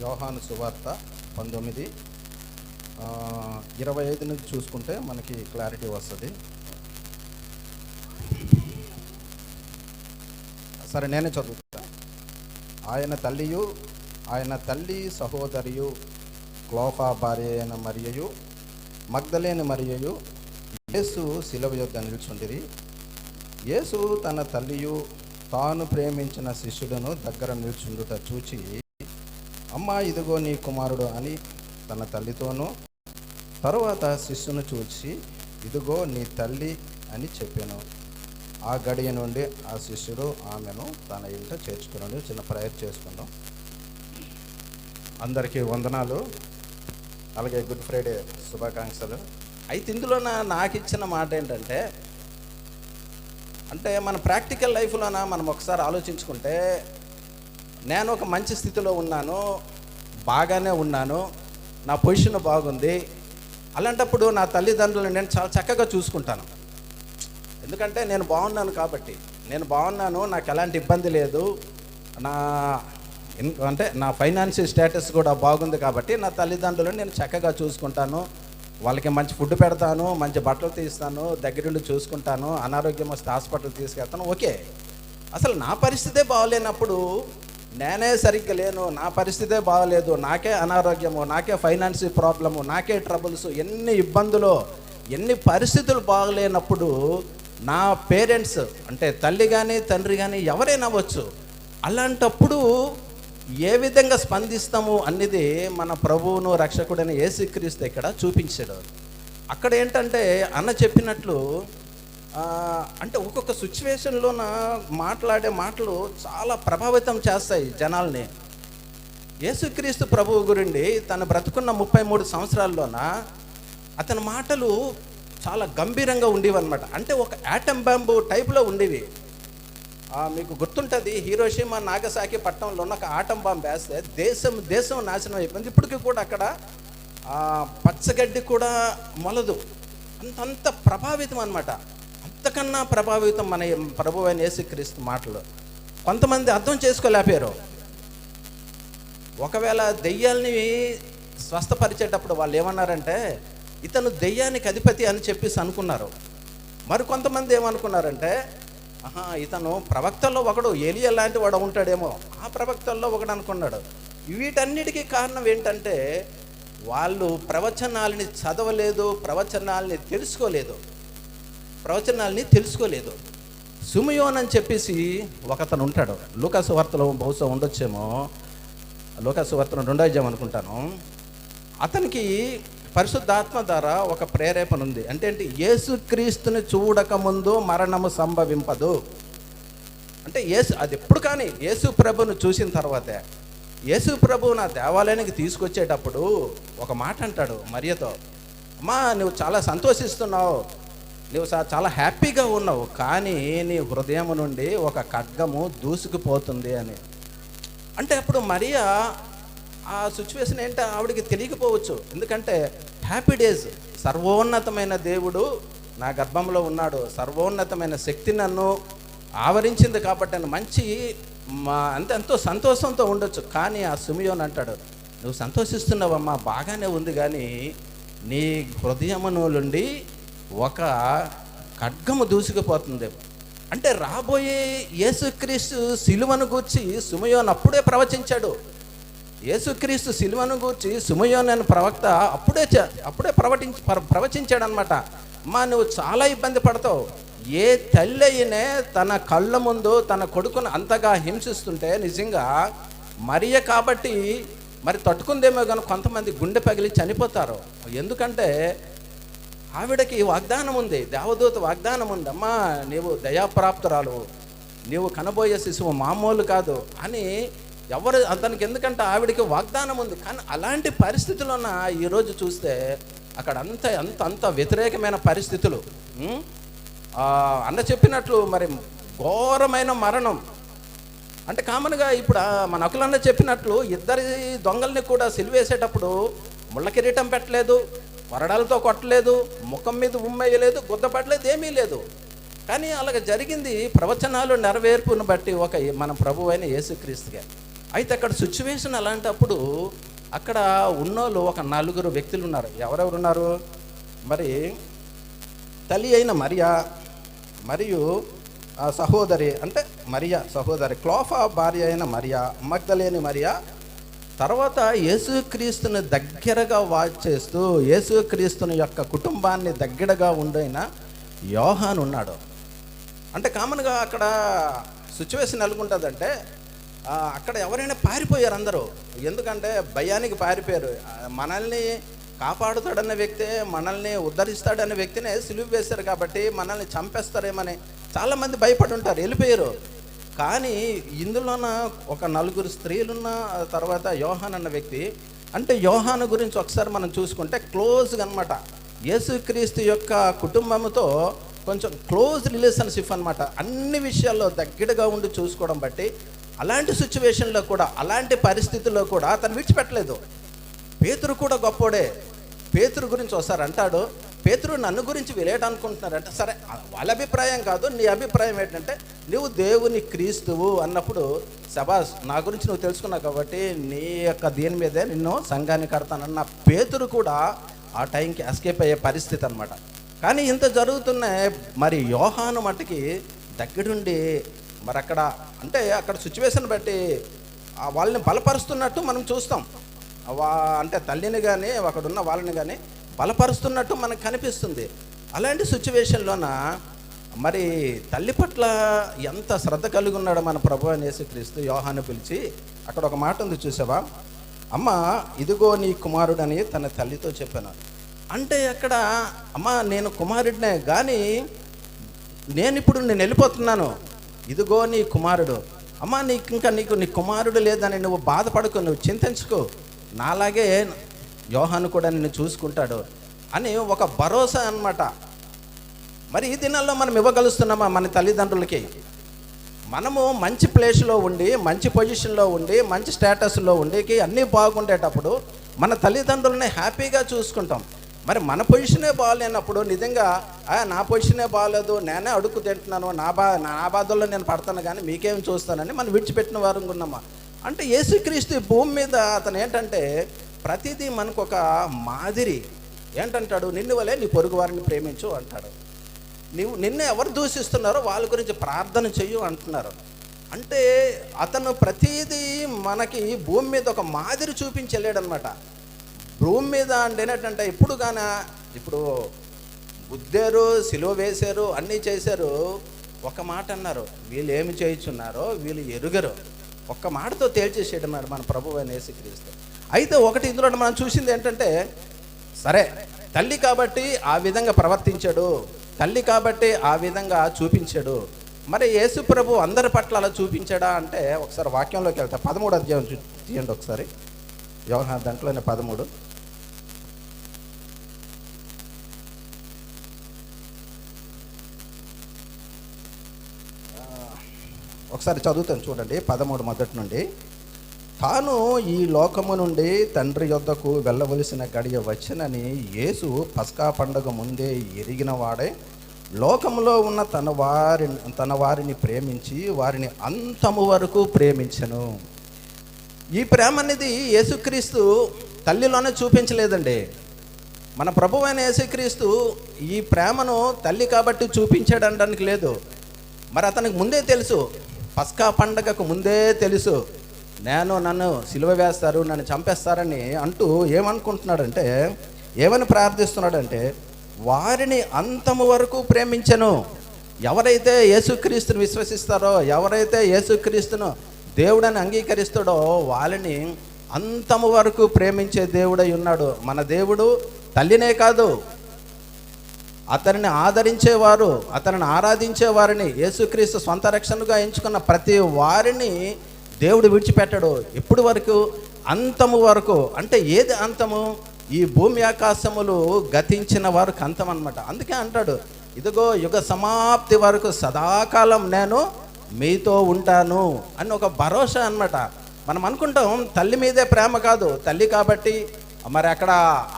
యోహాను సువార్త 19:25 నుంచి చూసుకుంటే మనకి క్లారిటీ వస్తుంది. సరే, నేనే చదువుతా. ఆయన తల్లి సహోదరియు క్లోపా భార్య అయిన మరియయు మగ్దలేని మరియయు యేసు శిలువ యొద్ద నిల్చుండిరి. యేసు తన తల్లియు తాను ప్రేమించిన శిష్యుడును దగ్గర నిల్చుండుట చూచి, అమ్మా, ఇదిగో నీ కుమారుడు అని తన తల్లితోనూ, తరువాత శిష్యును చూచి, ఇదిగో నీ తల్లి అని చెప్పాను. ఆ గడియ నుండి ఆ శిష్యుడు ఆమెను తన ఇంట చేర్చుకున్నాడు. చిన్న ప్రేయర్ చేసుకుందాం. అందరికీ వందనాలు, అలాగే గుడ్ ఫ్రైడే శుభాకాంక్షలు. అయితే ఇందులో నాకు ఇచ్చిన మాట ఏంటంటే, మన ప్రాక్టికల్ లైఫ్లోన మనం ఒకసారి ఆలోచించుకుంటే, నేను ఒక మంచి స్థితిలో ఉన్నాను, బాగానే ఉన్నాను, నా పొజిషన్ బాగుంది. అలాంటప్పుడు నా తల్లిదండ్రులను నేను చాలా చక్కగా చూసుకుంటాను. ఎందుకంటే నేను బాగున్నాను కాబట్టి. నేను బాగున్నాను, నాకు ఎలాంటి ఇబ్బంది లేదు, నా ఫైనాన్షియల్ స్టేటస్ కూడా బాగుంది కాబట్టి నా తల్లిదండ్రులను నేను చక్కగా చూసుకుంటాను. వాళ్ళకి మంచి ఫుడ్ పెడతాను, మంచి బట్టలు తీస్తాను, దగ్గరుండి చూసుకుంటాను, అనారోగ్యం వస్తే హాస్పిటల్ తీసుకెళ్తాను. ఓకే, అసలు నా పరిస్థితే బాగోలేనప్పుడు, నేనే సరిగ్గా లేను, నా పరిస్థితే బాగోలేదు, నాకే అనారోగ్యము, నాకే ఫైనాన్షియల్ ప్రాబ్లము, నాకే ట్రబుల్స్, ఎన్ని ఇబ్బందులు, ఎన్ని పరిస్థితులు బాగలేనప్పుడు నా పేరెంట్స్ తల్లి కానీ తండ్రి కానీ ఎవరైనా అవ్వచ్చు, అలాంటప్పుడు ఏ విధంగా స్పందిస్తాము అనేది మన ప్రభువును రక్షకుడైన యేసుక్రీస్తు ఇక్కడ చూపించాడు. అక్కడ ఏంటంటే అన్న చెప్పినట్లు ఒక్కొక్క సిచ్యువేషన్లోన మాట్లాడే మాటలు చాలా ప్రభావితం చేస్తాయి జనాల్ని. యేసుక్రీస్తు ప్రభువు గురించి తను బ్రతుకున్న 33 సంవత్సరాల్లోన అతని మాటలు చాలా గంభీరంగా ఉండేవి అనమాట. ఒక యాటమ్ బాంబు టైప్లో ఉండేవి. మీకు గుర్తుంటుంది, హీరోషిమా నాగసాకి పట్టణంలో ఉన్న ఒక ఆటం బాంబు వేస్తే దేశం నాశనం అయిపోయింది. ఇప్పటికీ కూడా అక్కడ పచ్చగడ్డి కూడా మొలదు. అంత ప్రభావితం అనమాట. అంతకన్నా ప్రభావితం మన ప్రభు అయిన యేసుక్రీస్తు మాటలు. కొంతమంది అర్థం చేసుకోలేకపోయారు. ఒకవేళ దెయ్యాల్ని స్వస్థపరిచేటప్పుడు వాళ్ళు ఏమన్నారంటే, ఇతను దెయ్యానికి అధిపతి అని చెప్పేసి అనుకున్నారు. మరికొంతమంది ఏమనుకున్నారంటే, ఇతను ప్రవక్తల్లో ఒకడు, ఏలియా లాంటి వాడు ఉంటాడేమో, ఆ ప్రవక్తల్లో ఒకడు అనుకున్నాడు. వీటన్నిటికీ కారణం ఏంటంటే, వాళ్ళు ప్రవచనాలని చదవలేదు, ప్రవచనాలని తెలుసుకోలేదు. సిమియోన్ అని చెప్పేసి ఒకతను ఉంటాడు. లూకాసు వార్తలో బహుశా ఉండొచ్చేమో, లూకాసు వార్తలో 2వ అధ్యాయం అనుకుంటాను. అతనికి పరిశుద్ధాత్మ ద్వారా ఒక ప్రేరేపణ ఉంది. యేసుక్రీస్తుని చూడకముందు మరణము సంభవింపదు. అది ఎప్పుడు కానీ యేసు ప్రభువును చూసిన తర్వాతే. యేసు ప్రభువు నా దేవాలయానికి తీసుకొచ్చేటప్పుడు ఒక మాట అంటాడు మరియతో, అమ్మా, నువ్వు చాలా సంతోషిస్తున్నావు, నువ్వు చాలా హ్యాపీగా ఉన్నావు, కానీ నీ హృదయం నుండి ఒక ఖడ్గము దూసుకుపోతుంది అని. అప్పుడు మరియా ఆ సిచ్యువేషన్ ఏంటో ఆవిడికి తెలియకపోవచ్చు. ఎందుకంటే హ్యాపీ డేస్, సర్వోన్నతమైన దేవుడు నా గర్భంలో ఉన్నాడు, సర్వోన్నతమైన శక్తి నన్ను ఆవరించింది కాబట్టి మంచి ఎంతో సంతోషంతో ఉండొచ్చు. కానీ ఆ సిమియోన్ అంటాడు, నువ్వు సంతోషిస్తున్నావమ్మా, బాగానే ఉంది, కానీ నీ హృదయమును నుండి ఒక ఖడ్గము దూసుకుపోతుంది. రాబోయే యేసుక్రీస్తు సిలువను గూర్చి సిమియోన్ అప్పుడే ప్రవచించాడు. యేసుక్రీస్తు సిలువను గూర్చి సిమియోన్ అనే ప్రవక్త అప్పుడే ప్రవచించాడు అనమాట. అమ్మా, నువ్వు చాలా ఇబ్బంది పడతావు. ఏ తల్లి అయినే తన కళ్ళ ముందు తన కొడుకును అంతగా హింసిస్తుంటే నిజంగా మరియ కాబట్టి మరి తట్టుకుందేమో, కానీ కొంతమంది గుండె పగిలి చనిపోతారు. ఎందుకంటే ఆవిడకి వాగ్దానం ఉంది, దేవదూత వాగ్దానం ఉంది, అమ్మా, నీవు దయాప్రాప్తురాలు, నీవు కనబోయే శిశువు మామూలు కాదు అని అతనికి. ఎందుకంటే ఆవిడికి వాగ్దానం ఉంది. కానీ అలాంటి పరిస్థితుల్లోన ఈరోజు చూస్తే అక్కడ అంత వ్యతిరేకమైన పరిస్థితులు. అన్న చెప్పినట్లు మరి ఘోరమైన మరణం. కామన్గా ఇప్పుడు మన అకులన్న చెప్పినట్లు 2 దొంగల్ని కూడా సిలువేసేటప్పుడు ముళ్ళ కిరీటం పెట్టలేదు, కొరడాలతో కొట్టలేదు, ముఖం మీద ఉమ్మేయలేదు, గుద్దపడలేదు, ఏమీ లేదు. కానీ అలాగ జరిగింది ప్రవచనాలు నెరవేర్పును బట్టి మన ప్రభు అయిన యేసుక్రీస్తుగా. అయితే అక్కడ సిచ్యువేషన్ అలాంటప్పుడు అక్కడ ఉన్నోళ్ళు ఒక నలుగురు వ్యక్తులు ఉన్నారు. ఎవరెవరు ఉన్నారు మరి? తల్లి అయిన మరియా, మరియు సహోదరి అంటే మరియా సహోదరి, క్లోఫా భార్య అయిన మరియా, మగ్దలేని మరియా, తర్వాత యేసుక్రీస్తుని దగ్గరగా వాచ్ చేస్తూ యేసుక్రీస్తుని యొక్క కుటుంబాన్ని దగ్గరగా ఉండైన యోహాను ఉన్నాడు. అంటే కామన్గా అక్కడ సిచ్యువేషన్ ఎలాగుంటుందంటే, అక్కడ ఎవరైనా పారిపోయారు అందరూ. ఎందుకంటే భయానికి పారిపోయారు. మనల్ని కాపాడుతాడన్న వ్యక్తే, మనల్ని ఉద్ధరిస్తాడన్న వ్యక్తినే సిలువ వేశారు కాబట్టి మనల్ని చంపేస్తారేమని చాలామంది భయపడి ఉంటారు, వెళ్ళిపోయారు. కానీ ఇందులోన ఒక నలుగురు స్త్రీలున్న తర్వాత యోహాన్ అన్న వ్యక్తి, అంటే యోహాను గురించి ఒకసారి మనం చూసుకుంటే క్లోజ్గా అనమాట, యేసుక్రీస్తు యొక్క కుటుంబంతో కొంచెం క్లోజ్ రిలేషన్షిప్ అనమాట. అన్ని విషయాల్లో దగ్గరగా ఉండి చూసుకోవడం బట్టి అలాంటి సిచ్యువేషన్లో కూడా, అలాంటి పరిస్థితుల్లో కూడా అతను విడిచిపెట్టలేదు. పేతురు కూడా గొప్పోడే. పేతురు గురించి ఒకసారి అంటాడు, పేతురు నన్ను గురించి విలేటనుకుంటున్నారంటే, సరే వాళ్ళ అభిప్రాయం కాదు, నీ అభిప్రాయం ఏంటంటే నువ్వు దేవుని క్రీస్తువు అన్నప్పుడు, శబాస్ నా గురించి నువ్వు తెలుసుకున్నావు కాబట్టి నీ యొక్క దీని మీదే నిన్ను సంఘాన్ని కడతానన్న పేతురు కూడా ఆ టైంకి ఎస్కేప్ అయ్యే పరిస్థితి అనమాట. కానీ ఇంత జరుగుతున్నాయి. మరి యోహాను మట్టుకి దగ్గరుండి మరి అక్కడ అంటే అక్కడ సిచ్యువేషన్ బట్టి వాళ్ళని బలపరుస్తున్నట్టు మనం చూస్తాం. అంటే తల్లిని కానీ అక్కడున్న వాళ్ళని కానీ బలపరుస్తున్నట్టు మనకు కనిపిస్తుంది. అలాంటి సిచ్యువేషన్లోన మరి తల్లి పట్ల ఎంత శ్రద్ధ కలిగి ఉన్నాడో మన ప్రభువు అయిన యేసుక్రీస్తు. యోహాను పిలిచి అక్కడ ఒక మాట ఉంది చూసావా, అమ్మ ఇదిగో నీ కుమారుడని తన తల్లితో చెప్పాను. అంటే అక్కడ అమ్మ నేను కుమారుడినే, కానీ నేను వెళ్ళిపోతున్నాను, ఇదిగో నీ కుమారుడు. అమ్మ నీకు నీ కుమారుడు లేదని నువ్వు బాధపడకు, నువ్వు చింతించుకో, నాలాగే యోహాను కూడా నిన్ను చూసుకుంటాడు అని ఒక భరోసా అన్నమాట. మరి ఈ దినాల్లో మనం ఇవ్వగలుగుతున్నామా మన తల్లిదండ్రులకి? మనము మంచి ప్లేస్లో ఉండి, మంచి పొజిషన్లో ఉండి, మంచి స్టేటస్లో ఉండి అన్నీ బాగుండేటప్పుడు మన తల్లిదండ్రులని హ్యాపీగా చూసుకుంటాం. మరి మన పొజిషనే బాగాలేనప్పుడు నిజంగా నా పొజిషనే బాగాలేదు, నేనే అడుగు తింటున్నాను, నా బాధల్లో నేను పడతాను కానీ మీకేం చూస్తానని మనం విడిచిపెట్టిన వారు ఉన్నామా? అంటే యేసుక్రీస్తు భూమి మీద అతను ఏంటంటే ప్రతిదీ మనకు ఒక మాదిరి. ఏంటంటాడు, నిన్ను వలే నీ పొరుగు వారిని ప్రేమించు అంటాడు. నిన్ను ఎవరు దూషిస్తున్నారో వాళ్ళ గురించి ప్రార్థన చెయ్యు అంటున్నారు. అంటే అతను ప్రతిదీ మనకి భూమి మీద ఒక మాదిరి చూపించి వెళ్ళాడనమాట. భూమి మీద అంటే ఏంటంటే ఇప్పుడు గుద్దారు, సిలువ వేశారు, అన్నీ చేశారు, ఒక మాట అన్నారు, వీళ్ళు ఏమి చేయుచున్నారో వీళ్ళు ఎరుగరు. ఒక్క మాటతో తేల్చేసేయడం మన ప్రభువు అయిన యేసుక్రీస్తు. అయితే ఒకటి ఇందులో మనం చూసింది ఏంటంటే, సరే తల్లి కాబట్టి ఆ విధంగా ప్రవర్తించాడు, తల్లి కాబట్టి ఆ విధంగా చూపించాడు. మరి యేసు ప్రభు అందరి పట్ల అలా చూపించాడా అంటే ఒకసారి వాక్యంలోకి వెళ్తా. 13వ అధ్యాయం తీయండి ఒకసారి, యోహాను దాంట్లోనే 13. ఒకసారి చదువుతాను చూడండి, 13 మొదటి నుండి. తాను ఈ లోకము నుండి తండ్రి యొద్దకు వెళ్ళవలసిన గడియ వచ్చనని యేసు పస్కా పండుగ ముందే ఎరిగిన వాడే లోకములో ఉన్న తన వారిని ప్రేమించి వారిని అంతము వరకు ప్రేమించెను. ఈ ప్రేమ అనేది యేసుక్రీస్తు తల్లిలోనే చూపించలేదండి. మన ప్రభువు అయిన యేసుక్రీస్తు ఈ ప్రేమను తల్లి కాబట్టి చూపించాడనడానికి లేదు. మరి అతనికి ముందే తెలుసు, పస్కా పండగకు ముందే తెలుసు, నన్ను సిలువ వేస్తారు, నన్ను చంపేస్తారని అంటూ ఏమనుకుంటున్నాడంటే, ఏమని ప్రార్థిస్తున్నాడంటే, వారిని అంతము వరకు ప్రేమించెను. ఎవరైతే యేసుక్రీస్తుని విశ్వసిస్తారో, ఎవరైతే యేసుక్రీస్తును దేవుడని అంగీకరిస్తాడో వాళ్ళని అంతము వరకు ప్రేమించే దేవుడై ఉన్నాడు. మన దేవుడు తల్లినే కాదు, అతనిని ఆదరించేవారు, అతనిని ఆరాధించేవారిని, యేసుక్రీస్తు స్వంత రక్షణగా ఎంచుకున్న ప్రతి వారిని దేవుడు విడిచిపెట్టాడు. ఎప్పుడు వరకు? అంతము వరకు. అంటే ఏది అంతము? ఈ భూమి ఆకాశములు గతించిన వారికి అంతం అన్నమాట. అందుకే అంటాడు, ఇదిగో యుగ సమాప్తి వరకు సదాకాలం నేను మీతో ఉంటాను అని ఒక భరోసా అన్నమాట. మనం అనుకుంటాం తల్లి మీదే ప్రేమ కాదు, తల్లి కాబట్టి మరి అక్కడ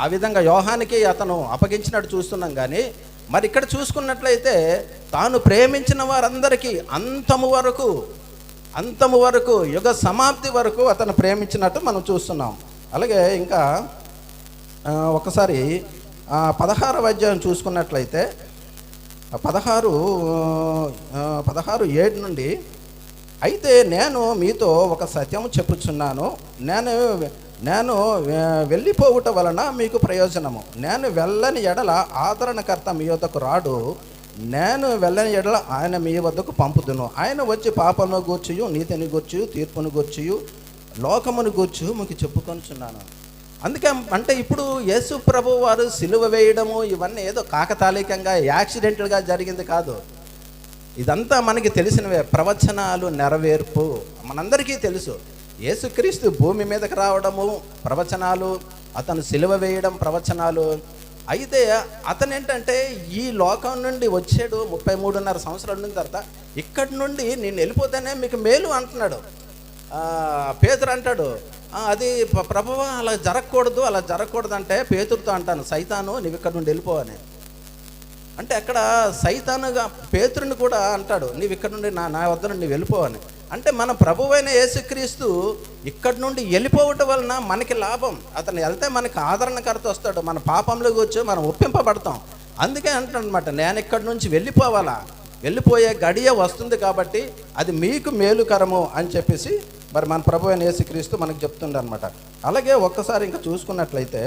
ఆ విధంగా యోహానికి అతను అప్పగించినట్టు చూస్తున్నాం. కానీ మరి ఇక్కడ చూసుకున్నట్లయితే తాను ప్రేమించిన వారందరికీ అంతము వరకు, అంతము వరకు, యుగ సమాప్తి వరకు అతను ప్రేమించినట్టు మనం చూస్తున్నాం. అలాగే ఇంకా ఒకసారి 16వ అధ్యాయం చూసుకున్నట్లయితే 16:7 నుండి, అయితే నేను మీతో ఒక సత్యం చెప్పుచున్నాను, నేను వెళ్ళిపోవుట వలన మీకు ప్రయోజనము. నేను వెళ్ళని ఎడల ఆదరణకర్త మీ వద్దకు రాడు, నేను వెళ్ళని ఎడల ఆయన మీ వద్దకు పంపుదును. ఆయన వచ్చి పాపమును గూర్చియు, నీతిని గూర్చియు, తీర్పును గూర్చియు, లోకమును గూర్చియు మీకు చెప్పుకొనుచున్నాను. అందుకే అంటే ఇప్పుడు యేసు ప్రభు వారు సిలువ వేయడము ఇవన్నీ ఏదో కాకతాళికంగా యాక్సిడెంటల్గా జరిగింది కాదు. ఇదంతా మనకి తెలిసినవే, ప్రవచనాలు నెరవేర్పు మనందరికీ తెలుసు. యేసుక్రీస్తు భూమి మీదకి రావడము ప్రవచనాలు, అతను సిలువ వేయడం ప్రవచనాలు. అయితే అతను ఏంటంటే ఈ లోకం నుండి వచ్చాడు 33.5 సంవత్సరాల నుండి. తర్వాత ఇక్కడి నుండి నేను వెళ్ళిపోతేనే మీకు మేలు అంటున్నాడు. పేతురు అంటాడు, అది ప్రభువా అలా జరగకూడదు అంటే పేతురుతో అంటాను, సైతాను నువ్వు ఇక్కడ నుండి వెళ్ళిపో అని. అంటే అక్కడ సైతానుగా పేతురుని కూడా అంటాడు, నీవు ఇక్కడ నుండి నా వద్ద నుండి వెళ్ళిపో అని. అంటే మన ప్రభువైన యేసుక్రీస్తు ఇక్కడి నుండి వెళ్ళిపోవటం వలన మనకి లాభం. అతను వెళ్తే మనకి ఆదరణకర్త వస్తాడు, మన పాపంలో కూర్చో మనం ఒప్పింపబడతాం. అందుకే అంటాడనమాట, నేను ఇక్కడి నుంచి వెళ్ళిపోవాలా, వెళ్ళిపోయే గడియ వస్తుంది కాబట్టి అది మీకు మేలుకరము అని చెప్పేసి మరి మన ప్రభువైన యేసుక్రీస్తు మనకు చెప్తుండే అనమాట. అలాగే ఒక్కసారి ఇంకా చూసుకున్నట్లయితే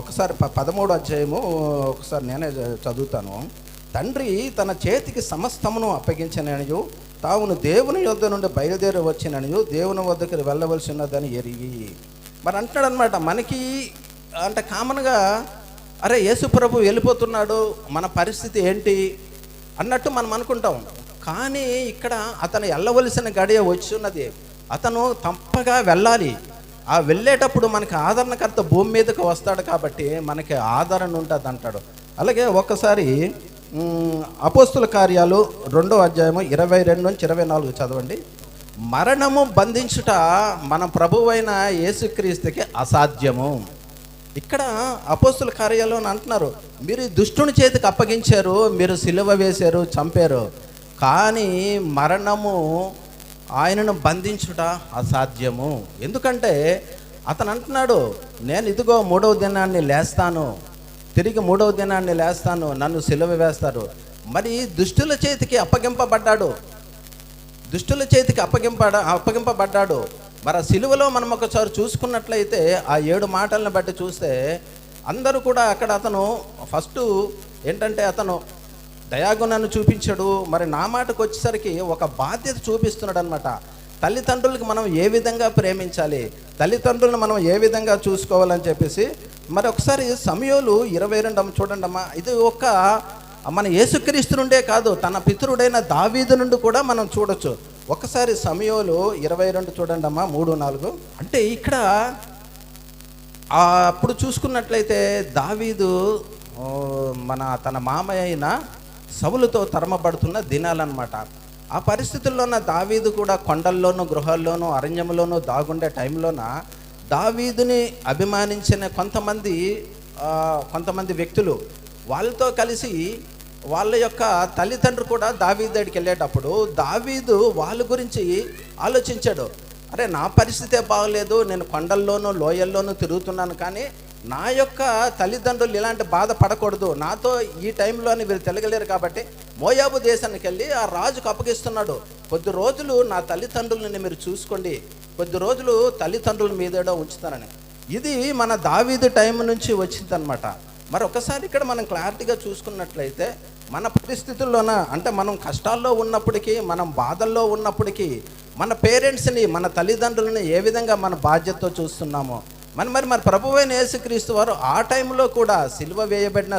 ఒకసారి 13వ అధ్యాయము ఒకసారి నేనే చదువుతాను. తండ్రి తన చేతికి సమస్తమును అప్పగించననియు, తావును దేవుని యొద్ద నుండి బయలుదేరి వచ్చిననియు, దేవుని వద్దకు వెళ్ళవలసి ఉన్నదని ఎరిగి. మరి అంటున్నాడు అనమాట, మనకి అంటే కామన్గా అరే యేసు ప్రభు వెళ్ళిపోతున్నాడు, మన పరిస్థితి ఏంటి అన్నట్టు మనం అనుకుంటాం. కానీ ఇక్కడ అతను వెళ్ళవలసిన గడియ వచ్చి ఉన్నది, అతను తప్పగా వెళ్ళాలి. ఆ వెళ్ళేటప్పుడు మనకి ఆదరణకర్త భూమి మీదకి వస్తాడు కాబట్టి మనకి ఆదరణ ఉంటుంది అంటాడు. అలాగే ఒక్కసారి అపోస్తుల కార్యాలు 2వ అధ్యాయము 22 నుంచి 24 చదవండి. మరణము బంధించుట మన ప్రభువైన యేసుక్రీస్తుకి అసాధ్యము. ఇక్కడ అపోస్తుల కార్యాలు అంటున్నారు, మీరు దుష్టుని చేతికి అప్పగించారు, మీరు సిలువ వేశారు, చంపారు, కానీ మరణము ఆయనను బంధించుట అసాధ్యము. ఎందుకంటే అతను అంటున్నాడు, నేను ఇదిగో 3వ దినాన్ని లేస్తాను, తిరిగి 3వ దినాన్ని లేస్తాను, నన్ను సిలువ వేస్తారు. మరి దుష్టుల చేతికి అప్పగింపబడ్డాడు, అప్పగింపబడ్డాడు. మరి ఆ సిలువలో మనం ఒకసారి చూసుకున్నట్లయితే ఆ 7 మాటలను బట్టి చూస్తే అందరూ కూడా అక్కడ అతను ఫస్ట్ ఏంటంటే అతను దయాగుణాన్ని చూపించాడు. మరి నా మాటకు వచ్చేసరికి ఒక బాధ్యత చూపిస్తున్నాడు అనమాట. తల్లిదండ్రులకు మనం ఏ విధంగా ప్రేమించాలి, తల్లిదండ్రులను మనం ఏ విధంగా చూసుకోవాలని చెప్పేసి మరి ఒకసారి సమూయేలు 22 చూడండి అమ్మా. ఇది ఒక మన యేసుక్రీస్తు నుండే కాదు, తన పితరుడైన దావీదు నుండి కూడా మనం చూడొచ్చు. ఒకసారి సమూయేలు 22 చూడండి అమ్మా, 3-4. అంటే ఇక్కడ అప్పుడు చూసుకున్నట్లయితే దావీదు తన మామయ్య అయిన సౌలుతో తరమబడుతున్న దినాలన్నమాట. ఆ పరిస్థితుల్లోన దావీదు కూడా కొండల్లోనూ, గృహాల్లోనూ, అరణ్యంలోనూ దాగుండే టైంలోన దావీదుని అభిమానించిన కొంతమంది వ్యక్తులు వాళ్ళతో కలిసి వాళ్ళ యొక్క తల్లిదండ్రులు కూడా దావీదు దగ్గరికి వెళ్ళేటప్పుడు దావీదు వాళ్ళ గురించి ఆలోచించాడు. అరే నా పరిస్థితే బాగలేదు, నేను కొండల్లోనూ లోయల్లోనూ తిరుగుతున్నాను, కానీ నా యొక్క తల్లిదండ్రులు ఇలాంటి బాధ పడకూడదు, నాతో ఈ టైంలోని వీళ్ళు తిరగలేరు కాబట్టి మోయాబు దేశానికి వెళ్ళి ఆ రాజుకు అప్పగిస్తున్నాడు. కొద్ది రోజులు నా తల్లిదండ్రులని మీరు చూసుకోండి, కొద్ది రోజులు తల్లిదండ్రుల మీద ఉంచుతానని. ఇది మన దావీదు టైం నుంచి వచ్చిందనమాట. మరి ఒకసారి ఇక్కడ మనం క్లారిటీగా చూసుకున్నట్లయితే మన పరిస్థితుల్లోన అంటే మనం కష్టాల్లో ఉన్నప్పటికీ, మనం బాధల్లో ఉన్నప్పటికీ మన పేరెంట్స్ని, మన తల్లిదండ్రులని ఏ విధంగా మన బాధ్యతతో చూస్తున్నామో మరి ప్రభువైన యేసుక్రీస్తు వారు ఆ టైంలో కూడా సిలువ వేయబడిన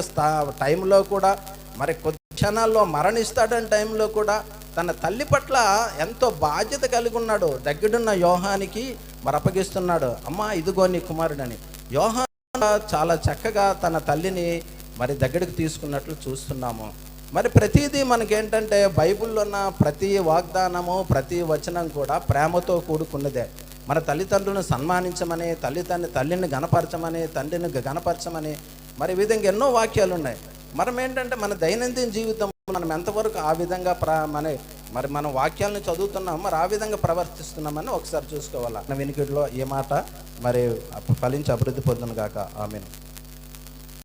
టైంలో కూడా మరి కొద్ది క్షణాల్లో మరణిస్తాడని టైంలో కూడా తన తల్లి పట్ల ఎంతో బాధ్యత కలిగి ఉన్నాడు. దగ్గరున్న యోహానికి మరి అప్పగిస్తున్నాడు, అమ్మా ఇదిగో నీ కుమారుడని. యోహాన్ చాలా చక్కగా తన తల్లిని మరి దగ్గరికి తీసుకున్నట్లు చూస్తున్నాము. మరి ప్రతిదీ మనకేంటంటే బైబిల్లో ఉన్న ప్రతి వాగ్దానము, ప్రతి వచనం కూడా ప్రేమతో కూడుకున్నదే. మన తల్లిదండ్రులను సన్మానించమని, తల్లిని గణపరచమని, తండ్రిని గణపరచమని, మరి ఈ విధంగా ఎన్నో వాక్యాలు ఉన్నాయి. మనం ఏంటంటే మన దైనందిన జీవితం మనం ఎంతవరకు ఆ విధంగా మరి మనం వాక్యాలను చదువుతున్నాం, మరి ఆ విధంగా ప్రవర్తిస్తున్నామని ఒకసారి చూసుకోవాలి. వినికిడిలో ఏ మాట మరి ఫలించి అభివృద్ధి పొందును గాక. ఆమేన్.